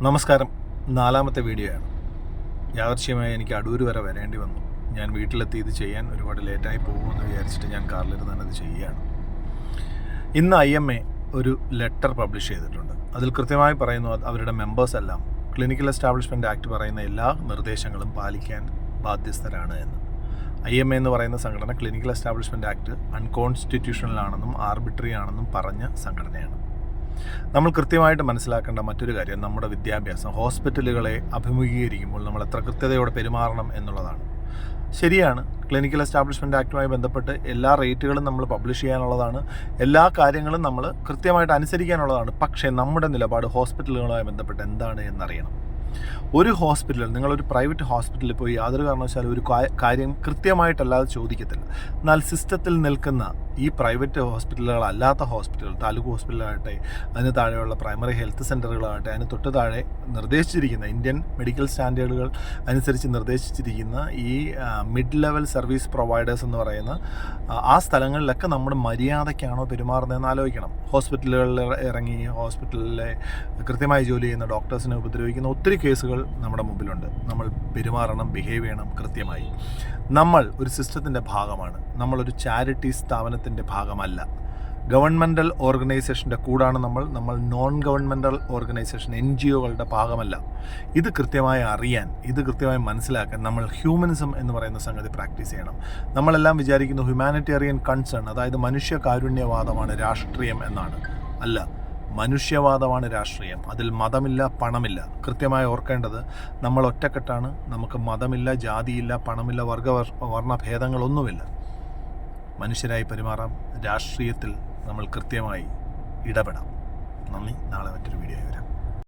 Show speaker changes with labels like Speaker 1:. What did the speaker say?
Speaker 1: നമസ്കാരം. നാലാമത്തെ വീഡിയോ ആണ്. യാദൃശ്യമായി എനിക്ക് അടൂർ വരെ വരേണ്ടി വന്നു. ഞാൻ വീട്ടിലെത്തി ഇത് ചെയ്യാൻ ഒരുപാട് ലേറ്റായി പോകുമെന്ന് വിചാരിച്ചിട്ട് ഞാൻ കാറിലിരുന്ന് തന്നെ ഇത് ചെയ്യുകയാണ്. ഇന്ന് IMA ഒരു ലെറ്റർ പബ്ലിഷ് ചെയ്തിട്ടുണ്ട്. അതിൽ കൃത്യമായി പറയുന്നു അവരുടെ മെമ്പേഴ്സ് എല്ലാം ക്ലിനിക്കൽ എസ്റ്റാബ്ലിഷ്മെൻറ്റ് ആക്ട് പറയുന്ന എല്ലാ നിർദ്ദേശങ്ങളും പാലിക്കാൻ ബാധ്യസ്ഥരാണ് എന്ന്. IMA എന്ന് പറയുന്ന സംഘടന ക്ലിനിക്കൽ എസ്റ്റാബ്ലിഷ്മെൻറ്റ് ആക്ട് അൺകോൺസ്റ്റിറ്റ്യൂഷണലാണെന്നും ആർബിട്രറി ആണെന്നും പറഞ്ഞ സംഘടനയാണ്. നമ്മൾ കൃത്യമായിട്ട് മനസ്സിലാക്കേണ്ട മറ്റൊരു കാര്യം നമ്മുടെ വിദ്യാഭ്യാസം ഹോസ്പിറ്റലുകളെ അഭിമുഖീകരിക്കുമ്പോൾ നമ്മൾ എത്ര കൃത്യതയോടെ പെരുമാറണം എന്നുള്ളതാണ്. ശരിയാണ്, ക്ലിനിക്കൽ എസ്റ്റാബ്ലിഷ്മെൻറ്റ് ആക്ടുമായി ബന്ധപ്പെട്ട് എല്ലാ റേറ്റുകളും നമ്മൾ പബ്ലിഷ് ചെയ്യാനുള്ളതാണ്, എല്ലാ കാര്യങ്ങളും നമ്മൾ കൃത്യമായിട്ട് അനുസരിക്കാനുള്ളതാണ്. പക്ഷേ നമ്മുടെ നിലപാട് ഹോസ്പിറ്റലുകളുമായി ബന്ധപ്പെട്ട് എന്താണ് എന്നറിയണം. ഒരു ഹോസ്പിറ്റലിൽ, നിങ്ങളൊരു പ്രൈവറ്റ് ഹോസ്പിറ്റലിൽ പോയി യാതൊരു കാരണവശാലും ഒരു കാര്യം കൃത്യമായിട്ടല്ലാതെ ചോദിക്കത്തില്ല. എന്നാൽ സിസ്റ്റത്തിൽ നിൽക്കുന്ന ഈ പ്രൈവറ്റ് ഹോസ്പിറ്റലുകളല്ലാത്ത ഹോസ്പിറ്റലുകൾ, താലൂക്ക് ഹോസ്പിറ്റലാകട്ടെ, അതിന് താഴെയുള്ള പ്രൈമറി ഹെൽത്ത് സെൻ്ററുകളാകട്ടെ, അതിന് തൊട്ട് താഴെ നിർദ്ദേശിച്ചിരിക്കുന്ന ഇന്ത്യൻ മെഡിക്കൽ സ്റ്റാൻഡേർഡുകൾ അനുസരിച്ച് നിർദ്ദേശിച്ചിരിക്കുന്ന ഈ മിഡ് ലെവൽ സർവീസ് പ്രൊവൈഡേഴ്സ് എന്ന് പറയുന്ന ആ സ്ഥലങ്ങളിലൊക്കെ നമ്മൾ മര്യാദയ്ക്കാണോ പെരുമാറുന്നതെന്ന് ആലോചിക്കണം. ഹോസ്പിറ്റലുകളിൽ ഇറങ്ങി ഹോസ്പിറ്റലിലെ കൃത്യമായി ജോലി ചെയ്യുന്ന ഡോക്ടേഴ്സിനെ ഉപദ്രവിക്കുന്ന ഒത്തിരി കേസുകൾ നമ്മുടെ മുമ്പിലുണ്ട്. നമ്മൾ പെരുമാറണം, ബിഹേവ് ചെയ്യണം കൃത്യമായി. നമ്മൾ ഒരു സിസ്റ്റത്തിൻ്റെ ഭാഗമാണ്, നമ്മളൊരു ചാരിറ്റി സ്ഥാപനത്തിൻ്റെ ഭാഗമല്ല. ഗവൺമെൻറ്റൽ ഓർഗനൈസേഷൻ്റെ കൂടാണ് നമ്മൾ നോൺ ഗവൺമെൻറ്റൽ ഓർഗനൈസേഷൻ NGOകളുടെ ഭാഗമല്ല. ഇത് കൃത്യമായി അറിയാൻ, ഇത് കൃത്യമായി മനസ്സിലാക്കാൻ നമ്മൾ ഹ്യൂമനിസം എന്ന് പറയുന്ന സംഗതി പ്രാക്ടീസ് ചെയ്യണം. നമ്മളെല്ലാം വിചാരിക്കുന്നു ഹ്യൂമാനിറ്റേറിയൻ കൺസേൺ, അതായത് മനുഷ്യ കാരുണ്യവാദമാണ് രാഷ്ട്രീയം എന്നാണ്. അല്ല, മനുഷ്യവാദമാണ് രാഷ്ട്രീയം. അതിൽ മതമില്ല, പണമില്ല. കൃത്യമായി ഓർക്കേണ്ടത് നമ്മൾ ഒറ്റക്കെട്ടാണ്. നമുക്ക് മതമില്ല, ജാതിയില്ല, പണമില്ല, വർണ്ണഭേദങ്ങളൊന്നുമില്ല. മനുഷ്യരായി പെരുമാറാം. രാഷ്ട്രീയത്തിൽ നമ്മൾ കൃത്യമായി ഇടപെടാം. നന്ദി. നാളെ മറ്റൊരു വീഡിയോ വരാം.